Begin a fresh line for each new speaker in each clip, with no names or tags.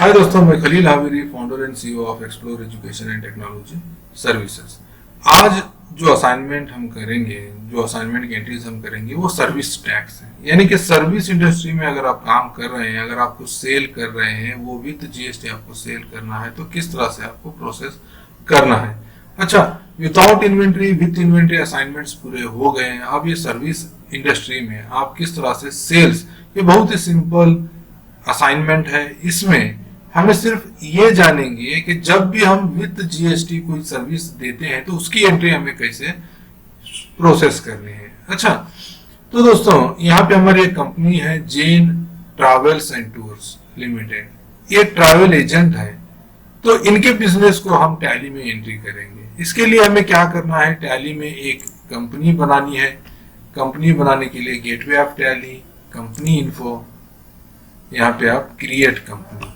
हाय दोस्तों, मैं Khalil Haviri, founder and CEO of explore education and technology services. आज जो असाइनमेंट हम करेंगे, जो असाइनमेंट की एंट्रीज हम करेंगे वो सर्विस टैक्स है। यानी कि सर्विस इंडस्ट्री में अगर आप काम कर रहे हैं, अगर आपको सेल कर रहे हैं, वो विद जीएसटी आपको सेल करना है तो किस तरह से आपको प्रोसेस करना है। अच्छा, without inventory with inventory assignments पूरे हो गए हैं। अब ये सर्विस इंडस्ट्री में आप किस तरह से सेल्स, ये बहुत ही सिंपल असाइनमेंट है। इसमें हमें सिर्फ ये जानेंगे कि जब भी हम विद जीएसटी कोई सर्विस देते हैं तो उसकी एंट्री हमें कैसे प्रोसेस करनी है। अच्छा, तो दोस्तों यहाँ पे हमारी एक कंपनी है Jain travels and tours limited. ये ट्रैवल एजेंट है, तो इनके बिजनेस को हम टैली में एंट्री करेंगे। इसके लिए हमें क्या करना है, टैली में एक कंपनी बनानी है। कंपनी बनाने के लिए gateway of tally, company info, यहाँ पे आप create company,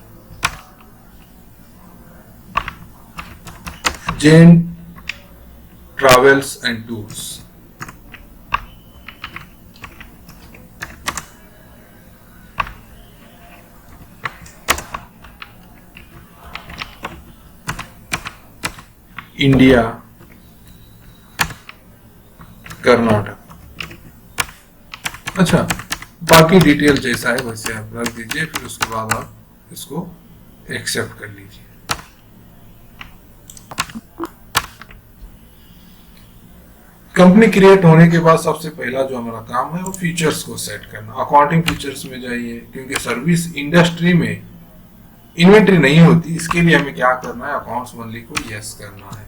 Jain travels and tours. India, Karnataka. अच्छा, बाकी डिटेल जैसा है वैसे आप रख दीजिए, फिर उसके बाद आप इसको एक्सेप्ट कर लीजिए। कंपनी क्रिएट होने के बाद सबसे पहला जो हमारा काम है वो फीचर्स को सेट करना। अकाउंटिंग फीचर्स में जाइए, क्योंकि सर्विस इंडस्ट्री में इन्वेंट्री नहीं होती, इसके लिए हमें क्या करना है, अकाउंट्स ओनली को यस करना है।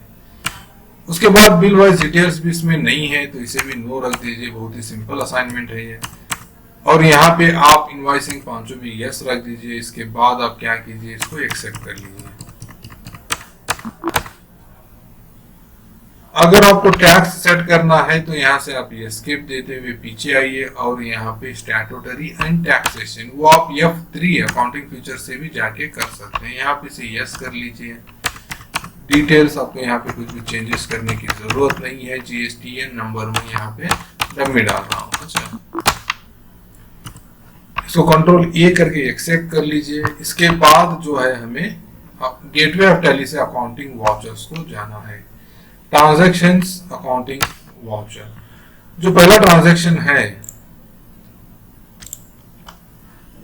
उसके बाद बिल वाइज डिटेल्स भी इसमें नहीं है तो इसे भी नो रख दीजिए। बहुत ही सिंपल असाइनमेंट है ये। और यहाँ पे आप इनवॉइसिंग पांचों में यस रख दीजिए। इसके बाद आप क्या कीजिए, इसको एक्सेप्ट कर लीजिए। अगर आपको टैक्स सेट करना है तो यहाँ से आप एस्केप देते हुए पीछे आइए और यहाँ पे स्टैट्यूटरी एंड टैक्सेशन, वो आप F3 अकाउंटिंग फीचर से भी जाके कर सकते हैं। यहाँ पे से यस कर लीजिए। डिटेल्स आपको यहाँ पे कुछ भी चेंजेस करने की जरूरत नहीं है। GSTN नंबर में यहाँ पे डमी डाल रहा हूँ। अच्छा, इसको कंट्रोल A करके एक्सेप्ट कर लीजिए। इसके बाद जो है हमें गेटवे ऑफ टैली से अकाउंटिंग वाउचर्स को जाना है। ट्रांजैक्शंस अकाउंटिंग वाउचर, जो पहला ट्रांजैक्शन है,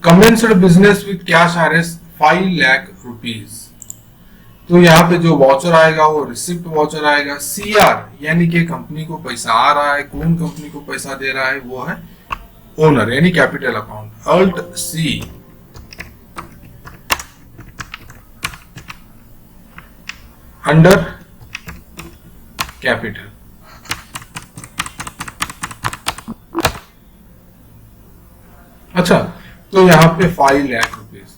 commenced business with cash RS 5 lakh rupees. तो यहाँ पे जो वाउचर आएगा वो रिसिप्ट वाउचर आएगा। CR यानी कि कंपनी को पैसा आ रहा है, कौन कंपनी को पैसा दे रहा है, वो है ओनर यानी capital account. Alt+C under capital. अच्छा, तो यहाँ पे 5 लाख रुपीज।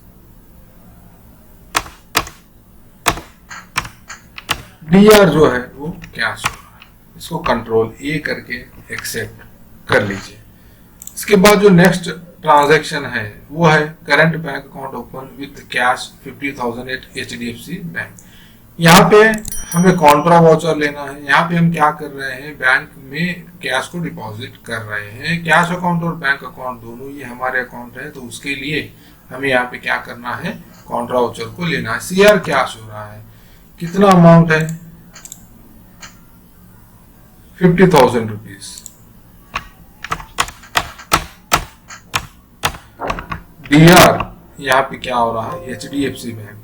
DR जो है वो कैश हो रहा है। इसको कंट्रोल A करके एक्सेप्ट कर लीजिए। इसके बाद जो नेक्स्ट ट्रांजैक्शन है वो है current bank account open with cash 50,000 at HDFC bank. यहाँ पे हमें कॉन्ट्रा वाउचर लेना है। यहाँ पे हम क्या कर रहे हैं, बैंक में कैश को डिपॉजिट कर रहे हैं। कैश अकाउंट और बैंक अकाउंट दोनों ही हमारे अकाउंट है, तो उसके लिए हमें यहाँ पे क्या करना है, कॉन्ट्रा वाउचर को लेना है। CR कैश हो रहा है, कितना अमाउंट है, 50,000 रुपीज। DR यहाँ पे क्या हो रहा है, HDFC बैंक।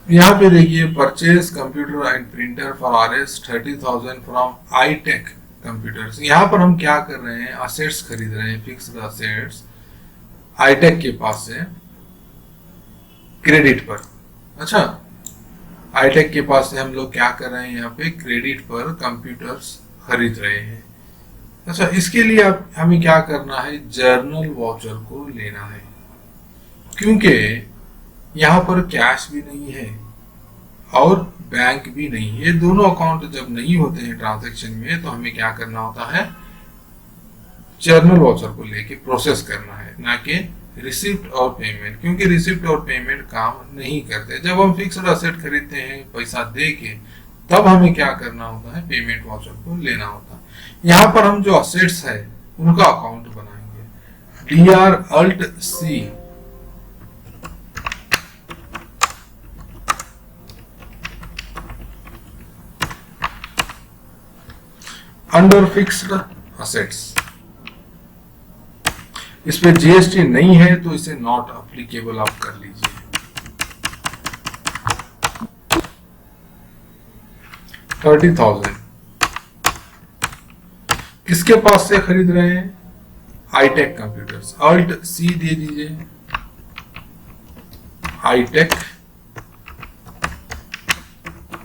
यहाँ पे देखिए, purchase computer and printer for RS 30,000 from iTech computers. यहाँ पर हम क्या कर रहे हैं, असेट्स खरीद रहे हैं, फिक्स्ड असेट्स iTech के पास से क्रेडिट पर। अच्छा, iTech के पास से हम लोग क्या कर रहे हैं, यहाँ पे क्रेडिट पर कंप्यूटर्स खरीद रहे हैं। अच्छा, इसके लिए अब हमें क्या करना है, जर्नल वाउचर को लेना है, क्योंकि यहाँ पर कैश भी नहीं है और बैंक भी नहीं। ये दोनों अकाउंट जब नहीं होते हैं ट्रांजैक्शन में, तो हमें क्या करना होता है, जर्नल वाउचर को लेके प्रोसेस करना है, ना कि रिसिप्ट और पेमेंट, क्योंकि रिसिप्ट और पेमेंट काम नहीं करते। जब हम फिक्स्ड असेट खरीदते हैं पैसा दे के, तब हमें क्या करना होता है, पेमेंट वाउचर को लेना होता है। यहाँ पर हम जो असेट्स है उनका अकाउंट बनाएंगे, DR-Alt-C अंडर फिक्स्ड असेट्स। इस पे जीएसटी नहीं है तो इसे नॉट अप्लीकेबल आप कर लीजिए। 30,000 किसके पास से खरीद रहे हैं, हाईटेक कंप्यूटर्स, Alt-C दे दीजिए, हाईटेक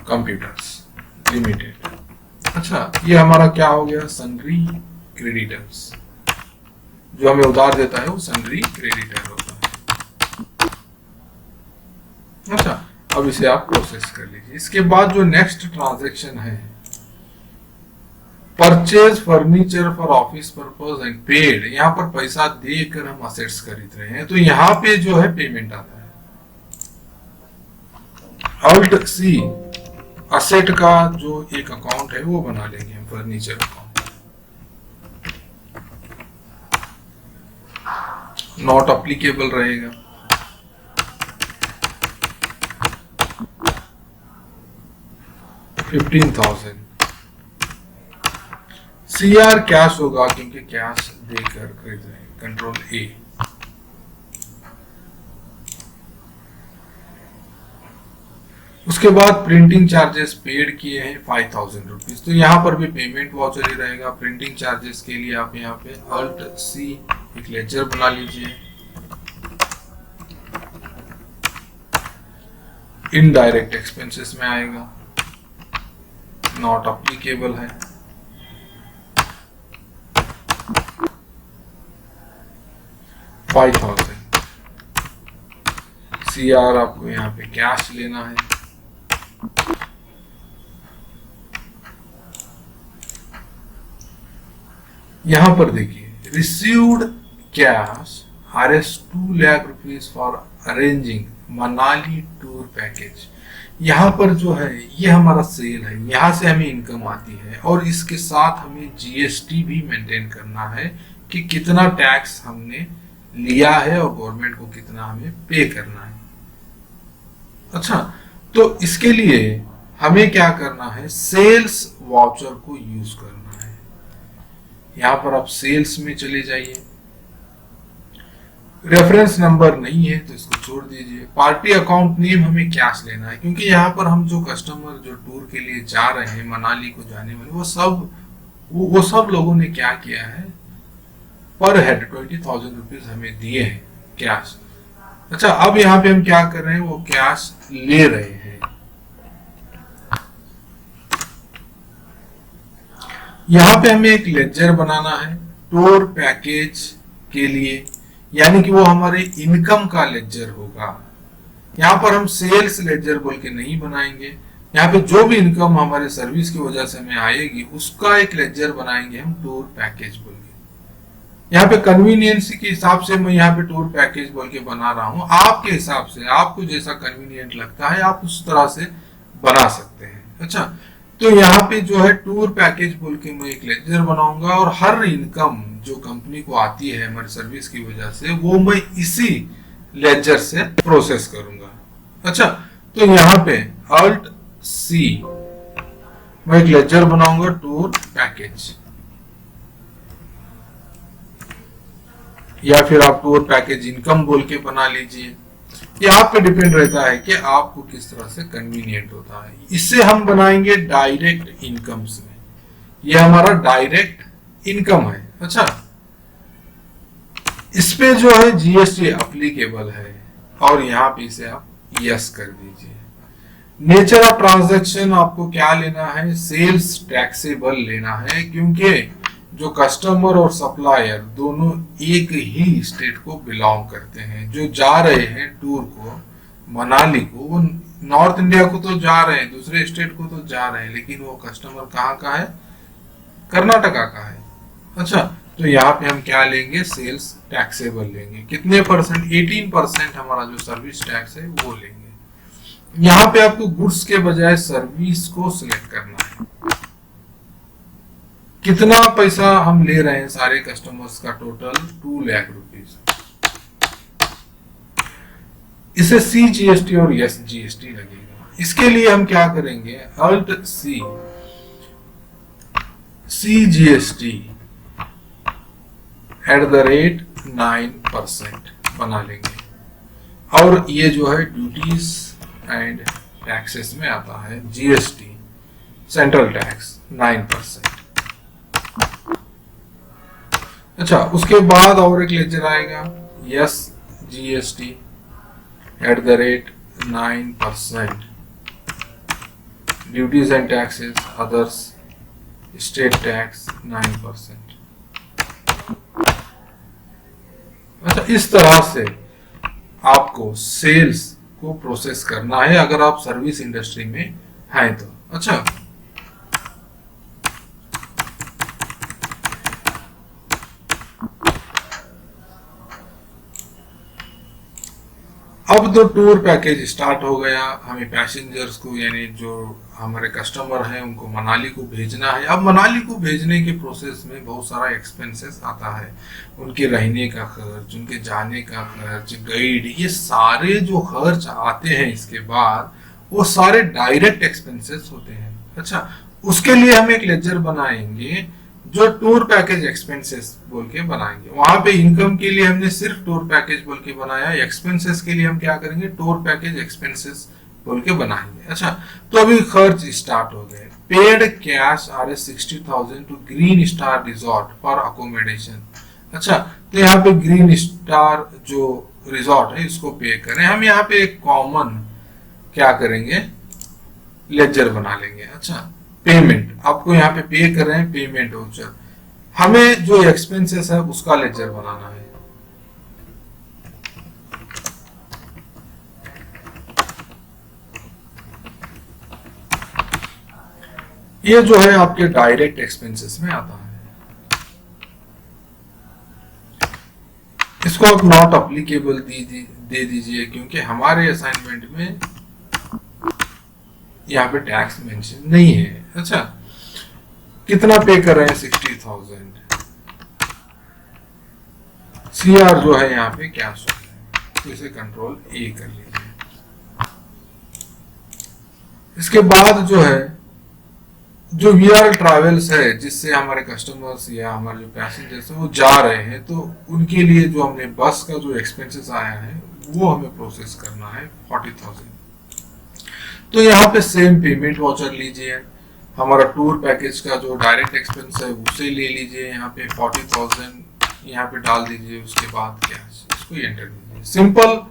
कंप्यूटर्स लिमिटेड। अच्छा, ये हमारा क्या हो गया, सन्ड्री क्रेडिटर्स। जो हमें उधार देता है वो सन्ड्री क्रेडिटर होता है। अच्छा, अब इसे आप प्रोसेस कर लीजिए। इसके बाद जो नेक्स्ट ट्रांजैक्शन है, purchase furniture for office purpose and paid, यहाँ पर पैसा देकर हम असेट्स खरीद रहे हैं, तो यहाँ पे जो है पेमेंट आता है। Alt-C असेट का जो एक अकाउंट है वो बना लेंगे हम, फर्नीचर अकाउंट, नॉट अप्लीकेबल रहेगा। $15,000 CR कैश होगा क्योंकि कैश देकर खरीद रहे हैं, Ctrl-A। उसके बाद प्रिंटिंग चार्जेस पेड किए हैं 5,000 रुपीज, तो यहाँ पर भी पेमेंट वाउचर ही रहेगा। प्रिंटिंग चार्जेस के लिए आप यहाँ पे Alt-C एक लेजर बना लीजिए, इनडायरेक्ट एक्सपेंसेस में आएगा, नॉट अप्लीकेबल है। CR आपको यहाँ पे कैश लेना है। यहां पर देखिए, received cash ₹2 lakh for arranging Manali tour package. यहाँ पर जो है ये हमारा सेल है, यहाँ से हमें इनकम आती है और इसके साथ हमें जीएसटी भी मेंटेन करना है कि कितना टैक्स हमने लिया है और गवर्नमेंट को कितना हमें पे करना है। अच्छा, तो इसके लिए हमें क्या करना है, सेल्स वाउचर को यूज करना है। यहां पर आप सेल्स में चले जाइए, रेफरेंस नंबर नहीं है तो इसको छोड़ दीजिए। पार्टी अकाउंट नेम हमें कैश लेना है, क्योंकि यहाँ पर हम जो कस्टमर जो टूर के लिए जा रहे हैं, मनाली को जाने वाले, वो सब लोगों ने क्या किया है, पर हेड 20,000 रुपीज हमें दिए हैं कैश। अच्छा, अब यहाँ पे हम क्या कर रहे हैं, वो कैश ले रहे हैं। यहाँ पे हमें एक लेजर बनाना है टूर पैकेज के लिए, यानी कि वो हमारे इनकम का लेजर होगा। यहाँ पर हम सेल्स लेजर बोल के नहीं बनाएंगे, यहाँ पे जो भी इनकम हमारे सर्विस की वजह से हमें आएगी उसका एक लेजर बनाएंगे हम टूर पैकेज बोल के। यहाँ पे कन्वीनियंसी के हिसाब से मैं यहाँ पे टूर पैकेज बोल के बना रहा हूँ, आपके हिसाब से आपको जैसा कन्वीनियंट लगता है आप उस तरह से बना सकते हैं। अच्छा, तो यहाँ पे जो है टूर पैकेज बोल के मैं एक लेजर बनाऊंगा और हर इनकम जो कंपनी को आती है हमारी सर्विस की वजह से वो मैं इसी लेजर से प्रोसेस करूंगा। अच्छा, तो यहाँ पे Alt-C मैं एक लेजर बनाऊंगा टूर पैकेज, या फिर आप टूर पैकेज इनकम बोल के बना लीजिए। ये आप पे डिपेंड रहता है कि आपको किस तरह से कन्वीनियंट होता है। इससे हम बनाएंगे डायरेक्ट इनकम्स में, ये हमारा डायरेक्ट इनकम है। अच्छा, इस पे जो है जीएसटी अप्लीकेबल है और यहाँ पे इसे आप यस कर दीजिए। नेचर ऑफ ट्रांजैक्शन आपको क्या लेना है, सेल्स टैक्सेबल लेना है, क्योंकि जो कस्टमर और सप्लायर दोनों एक ही स्टेट को बिलोंग करते हैं। जो जा रहे हैं टूर को, मनाली को, वो नॉर्थ इंडिया को तो जा रहे हैं, दूसरे स्टेट को तो जा रहे हैं, लेकिन वो कस्टमर कहाँ का है, कर्नाटका का है। अच्छा, तो यहाँ पे हम क्या लेंगे, सेल्स टैक्सेबल लेंगे। कितने परसेंट, 18% हमारा जो सर्विस टैक्स है वो लेंगे। यहाँ पे आपको गुड्स के बजाय सर्विस को सिलेक्ट करना है। कितना पैसा हम ले रहे हैं सारे कस्टमर्स का, टोटल 2 लाख रुपीज। इसे CGST और SGST लगेगा। इसके लिए हम क्या करेंगे, Alt C CGST @9% बना लेंगे। और ये जो है ड्यूटीज एंड टैक्सेस में आता है, GST सेंट्रल टैक्स 9%। अच्छा, उसके बाद और एक लेजर आएगा, SGST @9%, duties and taxes others state tax 9%। अच्छा, इस तरह से आपको सेल्स को प्रोसेस करना है अगर आप सर्विस इंडस्ट्री में हैं तो। अच्छा, अब तो टूर पैकेज स्टार्ट हो गया। हमें पैसेंजर्स को, यानी जो हमारे कस्टमर हैं, उनको मनाली को भेजना है। अब मनाली को भेजने के प्रोसेस में बहुत सारा एक्सपेंसेस आता है, उनके रहने का खर्च, उनके जाने का खर्च, गाइड, ये सारे जो खर्च आते हैं इसके बाद वो सारे डायरेक्ट एक्सपेंसेस होते हैं। अच्छा, उसके लिए हम एक लेजर बनाएंगे जो टूर पैकेज एक्सपेंसेस बोल के बनाएंगे। वहां पे इनकम के लिए हमने सिर्फ टूर पैकेज बोल के बनाया, एक्सपेंसेस के लिए हम क्या करेंगे, टूर पैकेज एक्सपेंसेस बोल के बनाएंगे। अच्छा, तो अभी खर्च स्टार्ट हो गए। Paid cash Rs60,000 to green star resort for accommodation. अच्छा, तो यहाँ पे ग्रीन स्टार जो रिजॉर्ट है इसको पे करें। हम यहाँ पे एक कॉमन क्या करेंगे, लेजर बना लेंगे। अच्छा, पेमेंट, आपको यहाँ पे पे कर रहे हैं, पेमेंट वाउचर। हमें जो एक्सपेंसेस है उसका लेजर बनाना है। ये जो है आपके डायरेक्ट एक्सपेंसेस में आता है। इसको आप नॉट अप्लीकेबल दे दीजिए, क्योंकि हमारे असाइनमेंट में यहाँ पे टैक्स मेंशन नहीं है। अच्छा, कितना पे कर रहे हैं, 60,000। CR जो है यहाँ पे कैश हो है, तो इसे कंट्रोल A कर लीजिए। इसके बाद जो है, जो VRL ट्रैवल्स है, जिससे हमारे कस्टमर्स या हमारे जो पैसेंजर्स हैं वो जा रहे हैं, तो उनके लिए जो हमने बस का जो एक्सपेंसेस आया है वो हमें प्रोसेस करना है 40,000। तो यहाँ पे सेम पेमेंट वाउचर लीजिए। हमारा टूर पैकेज का जो डायरेक्ट एक्सपेंस है उसे ले लीजिए, यहाँ पे 40,000 यहाँ पे डाल दीजिए। उसके बाद कैश, इसको एंटर कीजिए। सिंपल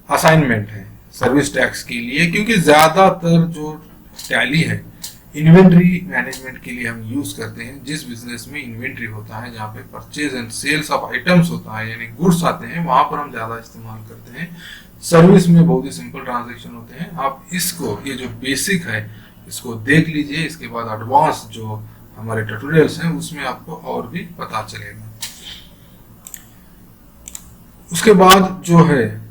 असाइनमेंट है सर्विस टैक्स के लिए, क्योंकि ज्यादातर जो टैली है इन्वेंट्री मैनेजमेंट के लिए हम यूज करते हैं। जिस बिजनेस में इन्वेंट्री होता है, जहाँ पे purchase and sales of items होता है, यानी गुड्स आते हैं, वहां पर हम ज्यादा इस्तेमाल करते हैं। सर्विस में बहुत ही सिंपल ट्रांजैक्शन होते हैं। आप इसको, ये जो बेसिक है इसको देख लीजिए। इसके बाद एडवांस जो हमारे ट्यूटोरियल्स हैं उसमें आपको और भी पता चलेगा। उसके बाद जो है,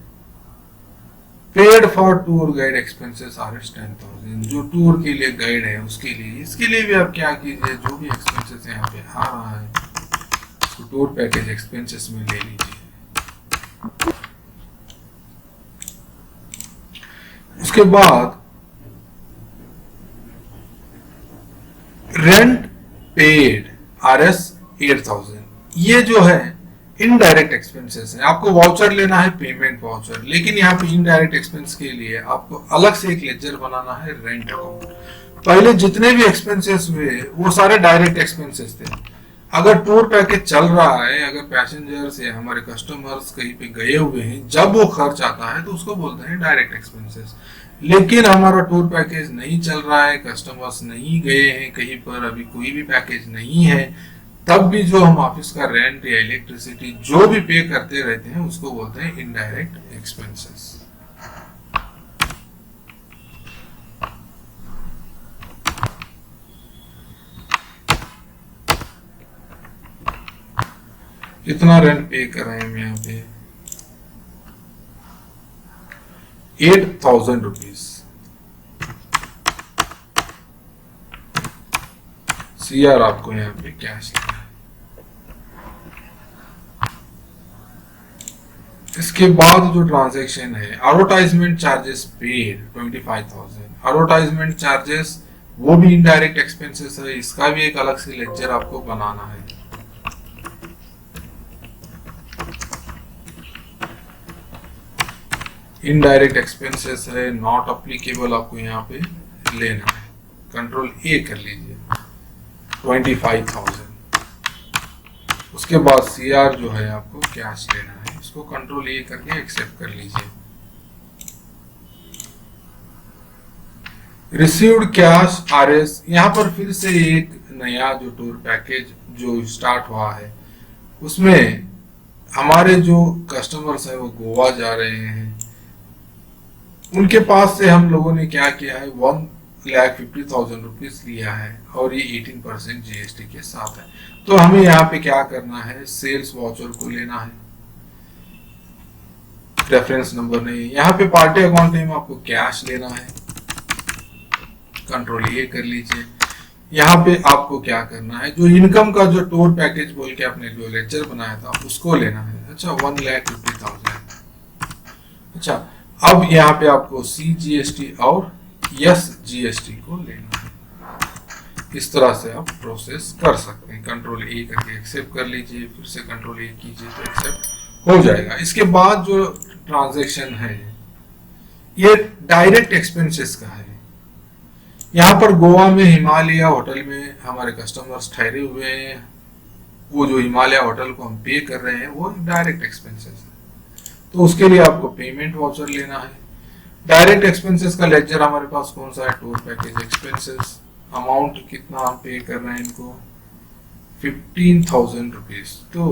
paid for tour guide expenses Rs10,000, जो टूर के लिए गाइड है उसके लिए। इसके लिए भी आप क्या कीजिए, जो भी एक्सपेंसेस यहाँ पे आ रहा है उसको टूर पैकेज एक्सपेंसेस में ले लीजिए। उसके बाद रेंट पेड Rs8,000, ये जो है इनडायरेक्ट एक्सपेंसेस है। आपको वाउचर लेना है, पेमेंट वाउचर, लेकिन यहाँ पे इनडायरेक्ट एक्सपेंस के लिए आपको अलग से एक लेजर बनाना है, रेंट अकाउंट। पहले जितने भी एक्सपेंसेस हुए वो सारे डायरेक्ट एक्सपेंसेस थे। अगर टूर पैकेज चल रहा है, अगर पैसेंजर्स या हमारे कस्टमर्स कहीं पे गए हुए हैं, जब वो खर्च आता है तो उसको बोलते हैं डायरेक्ट एक्सपेंसेस। लेकिन हमारा टूर पैकेज नहीं चल रहा है, कस्टमर्स नहीं गए हैं कहीं पर, अभी कोई भी पैकेज नहीं है, तब भी जो हम ऑफिस का रेंट या इलेक्ट्रिसिटी जो भी पे करते रहते हैं उसको बोलते हैं इनडायरेक्ट एक्सपेंसेस। कितना रेंट पे कर रहे हैं हम यहाँ पे, 8,000 रुपीज। CR आपको यहाँ पे कैश लेना है। इसके बाद जो ट्रांजैक्शन है, advertisement charges paid 25,000। Advertisement charges वो भी इनडायरेक्ट एक्सपेंसेस है, इसका भी एक अलग से लेक्चर आपको बनाना है। इनडायरेक्ट एक्सपेंसेस है, नॉट अप्लीकेबल, आपको यहाँ पे लेना है। कंट्रोल ए कर लीजिए, 25,000। उसके बाद CR जो है आपको कैश लेना है, इसको कंट्रोल ए करके एक्सेप्ट कर लीजिए। रिसीव्ड कैश RS, यहाँ पर फिर से एक नया जो टूर पैकेज जो स्टार्ट हुआ है, उसमें हमारे जो कस्टमर्स हैं वो गोवा जा रहे हैं। उनके पास से हम लोगों ने क्या किया है, 1,50,000 रुपीज लिया है और ये 18% GST के साथ है। तो हमें यहाँ पे क्या करना है, सेल्स वाउचर को लेना है, रेफरेंस नंबर नहीं। यहाँ पे पार्टी अकाउंट नेम आपको कैश लेना है, कंट्रोल ए कर लीजिए। यहाँ पे आपको क्या करना है, जो इनकम का जो टूर पैकेज बोल के आपने जो लेक्चर बनाया था उसको लेना है। अच्छा, 1,50,000। अच्छा, अब यहाँ पे आपको CGST और SGST को लेना है। इस तरह से आप प्रोसेस कर सकते हैं। कंट्रोल ए करके एक्सेप्ट कर लीजिए, फिर से कंट्रोल ए कीजिए तो एक्सेप्ट हो जाएगा। इसके बाद जो ट्रांजैक्शन है ये डायरेक्ट एक्सपेंसेस का है। यहाँ पर गोवा में हिमालय होटल में हमारे कस्टमर्स ठहरे हुए हैं, वो जो हिमालय होटल को हम पे कर रहे हैं वो डायरेक्ट एक्सपेंसेस है। तो उसके लिए आपको पेमेंट वाउचर लेना है। डायरेक्ट एक्सपेंसेस का लेक्चर हमारे पास कौन सा है, टूर पैकेज एक्सपेंसेस। अमाउंट कितना हम पे कर रहे हैं इनको, 15,000 रुपीज। तो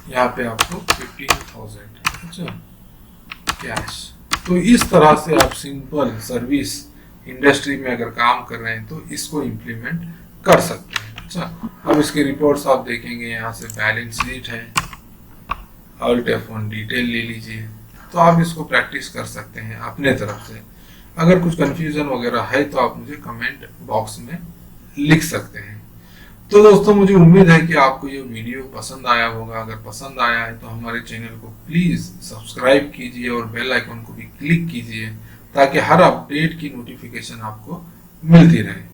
यहाँ पे आपको 15,000, अच्छा, कैश। तो इस तरह से आप सिंपल सर्विस इंडस्ट्री में अगर काम कर रहे हैं तो इसको इम्प्लीमेंट कर सकते हैं। अच्छा, अब इसके रिपोर्ट्स आप देखेंगे, यहाँ से बैलेंस शीट है, ऑल्ट F1 डिटेल ले लीजिए। तो आप इसको प्रैक्टिस कर सकते हैं अपने तरफ से। अगर कुछ कंफ्यूजन वगैरह है तो आप मुझे कमेंट बॉक्स में लिख सकते हैं। तो दोस्तों, मुझे उम्मीद है कि आपको ये वीडियो पसंद आया होगा। अगर पसंद आया है तो हमारे चैनल को प्लीज सब्सक्राइब कीजिए और बेल आइकन को भी क्लिक कीजिए ताकि हर अपडेट की नोटिफिकेशन आपको मिलती रहे।